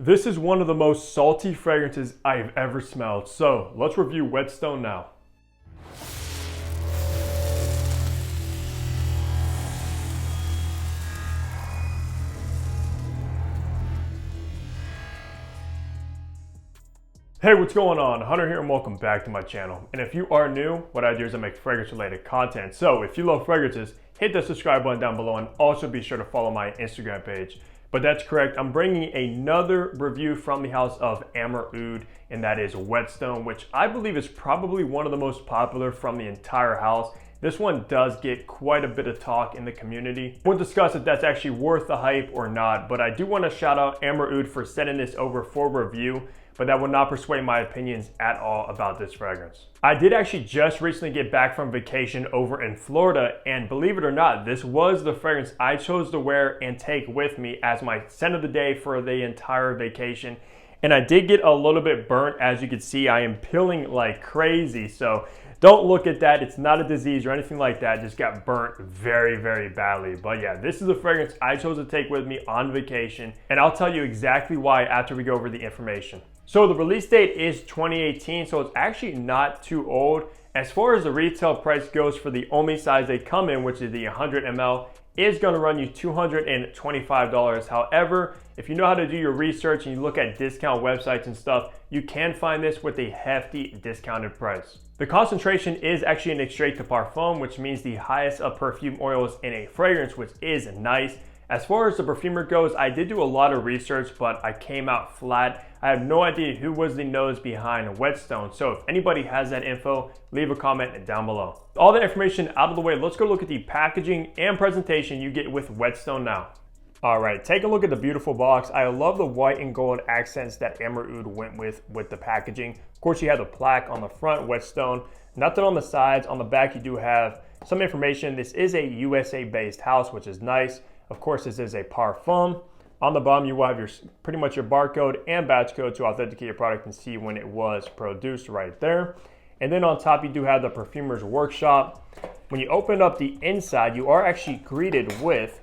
This is one of the most salty fragrances I've ever smelled. So let's review Whetstone now. Hey, what's going on? Hunter here and welcome back to my channel. And if you are new, what I do is I make fragrance related content. So if you love fragrances, hit the subscribe button down below and also be sure to follow my Instagram page. But that's correct, I'm bringing another review from the house of Amouroud, and that is Whetstone, which I believe is probably one of the most popular from the entire house. This one does get quite a bit of talk in the community. We'll discuss if that's actually worth the hype or not, but I do want to shout out Amouroud for sending this over for review, but that will not persuade my opinions at all about this fragrance. I did actually just recently get back from vacation over in Florida, and believe it or not, this was the fragrance I chose to wear and take with me as my scent of the day for the entire vacation. And I did get a little bit burnt. As you can see, I am peeling like crazy, so don't look at that. It's not a disease or anything like that. Just got burnt very, very badly. But yeah, this is a fragrance I chose to take with me on vacation, and I'll tell you exactly why after we go over the information. So the release date is 2018, so it's actually not too old. As far as the retail price goes for the only size they come in, which is the 100 ml, is going to run you $225. However, if you know how to do your research and you look at discount websites and stuff, you can find this with a hefty discounted price. The concentration is actually an extrait de parfum, which means the highest of perfume oils in a fragrance, which is nice. As far as the perfumer goes, I did do a lot of research, but I came out flat. I have no idea who was the nose behind Whetstone. So if anybody has that info, leave a comment down below. All that information out of the way, let's go look at the packaging and presentation you get with Whetstone now. All right, take a look at the beautiful box. I love the white and gold accents that Amouroud went with the packaging. Of course, you have the plaque on the front, Whetstone. Nothing on the sides. On the back, you do have some information. This is a USA-based house, which is nice. Of course, this is a parfum. On the bottom, you will have pretty much your barcode and batch code to authenticate your product and see when it was produced right there. And then on top, you do have the perfumer's workshop. When you open up the inside, you are actually greeted with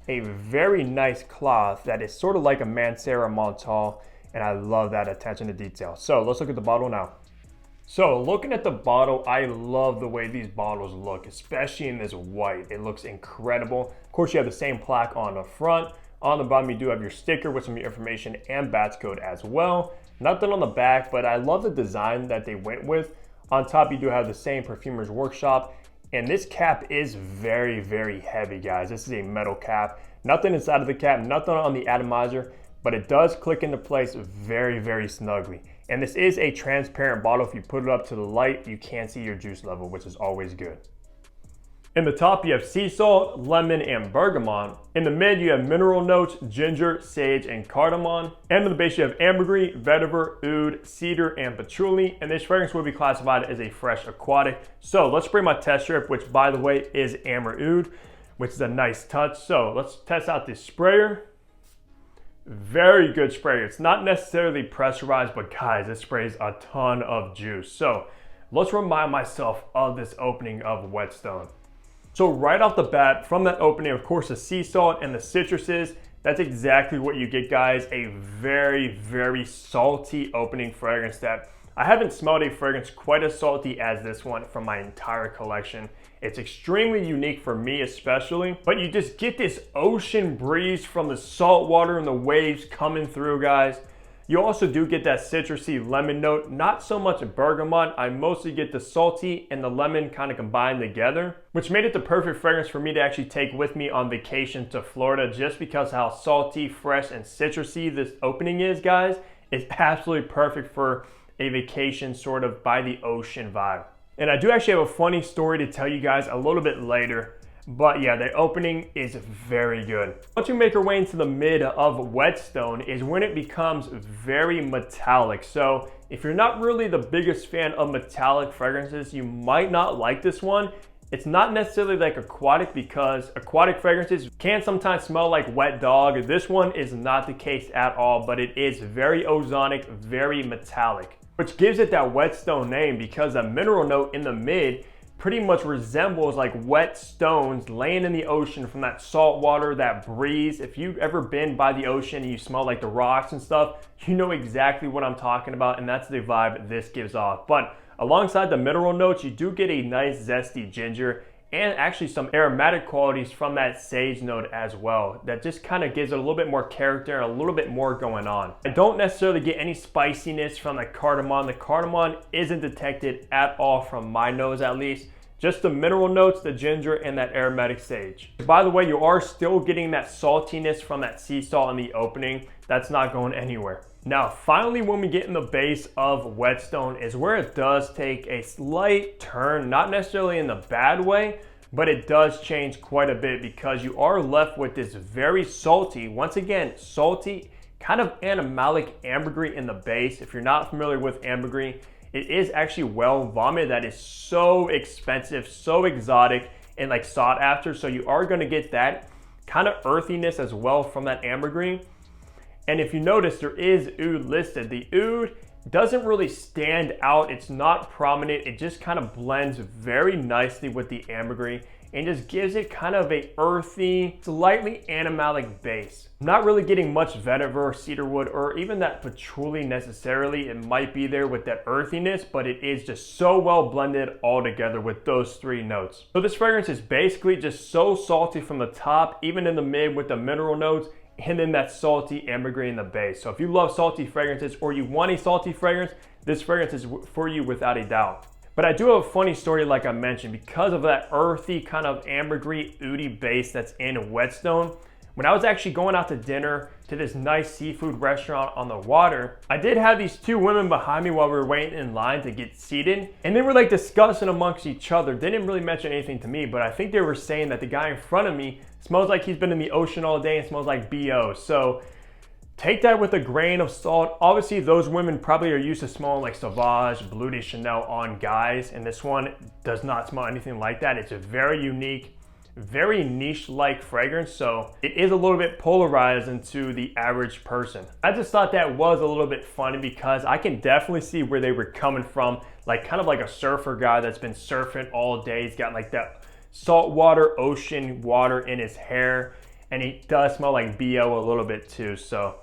a very nice cloth that is sort of like a Mancera Montal, and I love that attention to detail. So let's look at the bottle now. So looking at the bottle, I love the way these bottles look, especially in this white. It looks incredible. Of course, you have the same plaque on the front. On the bottom, you do have your sticker with some information and batch code as well. Nothing on the back, but I love the design that they went with. On top, you do have the same perfumer's workshop. And this cap is very, very heavy, guys. This is a metal cap. Nothing inside of the cap, nothing on the atomizer, but it does click into place very, very snugly. And this is a transparent bottle. If you put it up to the light, you can see your juice level, which is always good. In the top, you have sea salt, lemon, and bergamot. In the mid, you have mineral notes, ginger, sage, and cardamom. And in the base, you have ambergris, vetiver, oud, cedar, and patchouli. And this fragrance will be classified as a fresh aquatic. So let's spray my test strip, which by the way is Amouroud, which is a nice touch. So let's test out this sprayer. Very good sprayer. It's not necessarily pressurized, but guys, it sprays a ton of juice. So let's remind myself of this opening of Whetstone. So right off the bat, from that opening, of course, the sea salt and the citruses, that's exactly what you get, guys. A very, very salty opening fragrance that I haven't smelled a fragrance quite as salty as this one from my entire collection. It's extremely unique for me especially, but you just get this ocean breeze from the salt water and the waves coming through, guys. You also do get that citrusy lemon note, not so much bergamot. I mostly get the salty and the lemon kind of combined together, which made it the perfect fragrance for me to actually take with me on vacation to Florida, just because how salty, fresh, and citrusy this opening is, guys. It's absolutely perfect for a vacation sort of by the ocean vibe. And I do actually have a funny story to tell you guys a little bit later. But yeah, the opening is very good. Once you make your way into the mid of Whetstone is when it becomes very metallic. So if you're not really the biggest fan of metallic fragrances, you might not like this one. It's not necessarily like aquatic, because aquatic fragrances can sometimes smell like wet dog. This one is not the case at all, but it is very ozonic, very metallic, which gives it that Whetstone name, because a mineral note in the mid pretty much resembles like wet stones laying in the ocean from that salt water, that breeze. If you've ever been by the ocean and you smell like the rocks and stuff, you know exactly what I'm talking about, and that's the vibe this gives off. But alongside the mineral notes, you do get a nice zesty ginger and actually some aromatic qualities from that sage note as well. That just kind of gives it a little bit more character and a little bit more going on. I don't necessarily get any spiciness from the cardamom. The cardamom isn't detected at all from my nose at least. Just the mineral notes, the ginger, and that aromatic sage. By the way, you are still getting that saltiness from that sea salt in the opening. That's not going anywhere. Now, finally, when we get in the base of Whetstone is where it does take a slight turn, not necessarily in the bad way, but it does change quite a bit because you are left with this very salty, once again, salty, kind of animalic ambergris in the base. If you're not familiar with ambergris, it is actually well vomit that is so expensive, so exotic, and like sought after. So you are gonna get that kind of earthiness as well from that ambergris. And if you notice, there is oud listed. The oud doesn't really stand out. It's not prominent. It just kind of blends very nicely with the ambergris and just gives it kind of a earthy, slightly animalic base. I'm not really getting much vetiver, cedarwood, or even that patchouli necessarily. It might be there with that earthiness, but it is just so well blended all together with those three notes. So this fragrance is basically just so salty from the top, even in the mid with the mineral notes, and then that salty ambergris in the base. So if you love salty fragrances or you want a salty fragrance, this fragrance is for you without a doubt. But I do have a funny story like I mentioned because of that earthy kind of ambergris oudy base that's in Whetstone. When I was actually going out to dinner to this nice seafood restaurant on the water, I did have these two women behind me while we were waiting in line to get seated. And they were like discussing amongst each other. They didn't really mention anything to me, but I think they were saying that the guy in front of me smells like he's been in the ocean all day and smells like BO. So take that with a grain of salt. Obviously, those women probably are used to smelling like Sauvage, Bleu de Chanel on guys, and this one does not smell anything like that. It's a very unique, very niche-like fragrance, so it is a little bit polarized into the average person. I just thought that was a little bit funny because I can definitely see where they were coming from, like kind of like a surfer guy that's been surfing all day. He's got like that saltwater, ocean water in his hair, and he does smell like BO a little bit too. So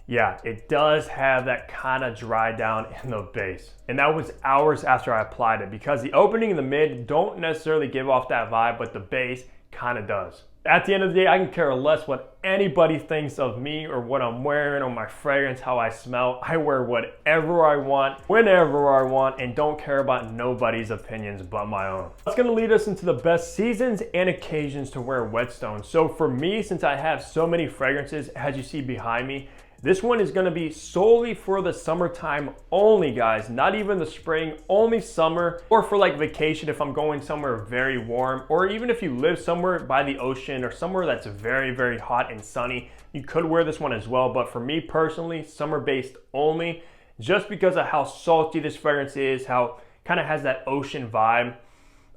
yeah, it does have that kind of dry down in the base. And that was hours after I applied it because the opening and the mid don't necessarily give off that vibe, but the base kind of does. At the end of the day, I can care less what anybody thinks of me or what I'm wearing or my fragrance, how I smell. I wear whatever I want, whenever I want, and don't care about nobody's opinions but my own. That's gonna lead us into the best seasons and occasions to wear Whetstone. So for me, since I have so many fragrances, as you see behind me, this one is gonna be solely for the summertime only, guys. Not even the spring, only summer, or for like vacation if I'm going somewhere very warm, or even if you live somewhere by the ocean or somewhere that's very, very hot and sunny, you could wear this one as well. But for me personally, summer-based only, just because of how salty this fragrance is, how kind of has that ocean vibe.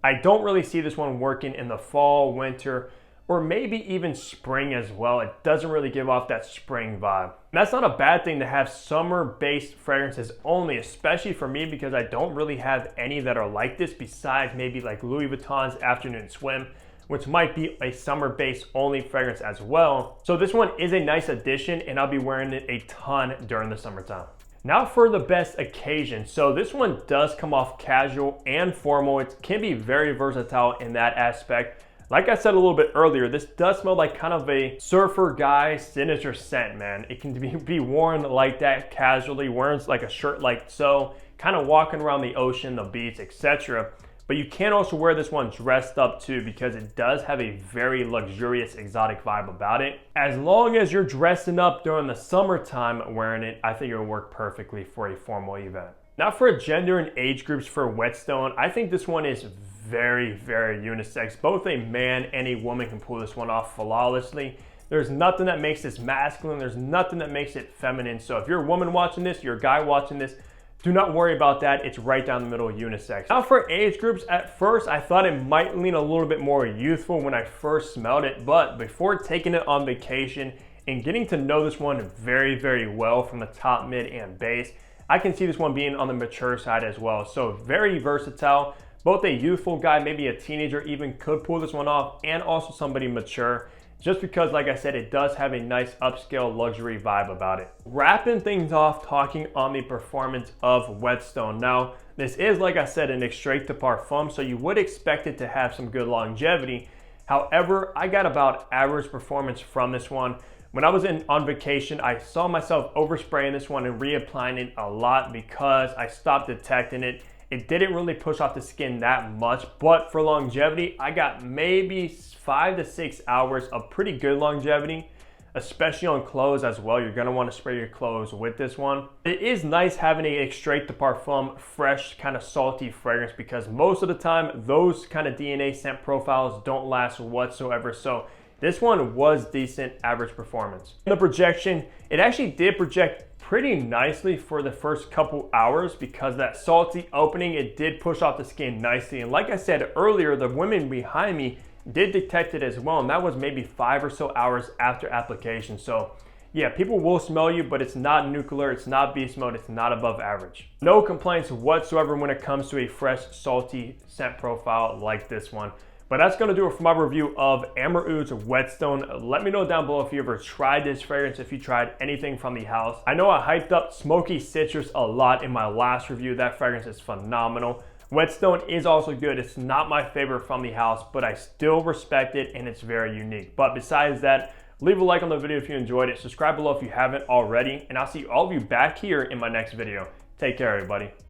I don't really see this one working in the fall, winter, or maybe even spring as well. It doesn't really give off that spring vibe. And that's not a bad thing to have summer-based fragrances only, especially for me because I don't really have any that are like this besides maybe like Louis Vuitton's Afternoon Swim, which might be a summer-based only fragrance as well. So this one is a nice addition and I'll be wearing it a ton during the summertime. Now for the best occasion. So this one does come off casual and formal. It can be very versatile in that aspect. Like I said a little bit earlier, this does smell like kind of a surfer guy signature scent, man. It can be worn like that casually, wearing like a shirt like so, kind of walking around the ocean, the beach, etc. But you can also wear this one dressed up too because it does have a very luxurious, exotic vibe about it. As long as you're dressing up during the summertime wearing it, I think it'll work perfectly for a formal event. Now for gender and age groups for Whetstone, I think this one is very, very unisex. Both a man and a woman can pull this one off flawlessly. There's nothing that makes this masculine. There's nothing that makes it feminine. So if you're a woman watching this, you're a guy watching this, do not worry about that. It's right down the middle, unisex. Now for age groups, at first I thought it might lean a little bit more youthful when I first smelled it, but before taking it on vacation and getting to know this one very, very well from the top, mid, and base, I can see this one being on the mature side as well. So very versatile, both a youthful guy, maybe a teenager even, could pull this one off, and also somebody mature, just because, like I said, it does have a nice upscale luxury vibe about it. Wrapping things off, talking on the performance of Whetstone. Now, this is, like I said, an extrait de parfum, so you would expect it to have some good longevity. However, I got about average performance from this one. When I was on vacation, I saw myself overspraying this one and reapplying it a lot because I stopped detecting it. It didn't really push off the skin that much, but for longevity, I got maybe 5 to 6 hours of pretty good longevity, especially on clothes as well. You're gonna wanna spray your clothes with this one. It is nice having a extrait de parfum, fresh, kind of salty fragrance, because most of the time, those kind of DNA scent profiles don't last whatsoever. So this one was decent average performance. The projection, it actually did project pretty nicely for the first couple hours because that salty opening, it did push off the skin nicely. And like I said earlier, the women behind me did detect it as well, and that was maybe 5 or so hours after application. So yeah, people will smell you, but it's not nuclear, it's not beast mode, it's not above average. No complaints whatsoever when it comes to a fresh, salty scent profile like this one. But that's gonna do it for my review of Amouroud's Whetstone. Let me know down below if you ever tried this fragrance, if you tried anything from the house. I know I hyped up smoky citrus a lot in my last review. That fragrance is phenomenal. Whetstone is also good. It's not my favorite from the house, but I still respect it and it's very unique. But besides that, leave a like on the video if you enjoyed it. Subscribe below if you haven't already, and I'll see all of you back here in my next video. Take care, everybody.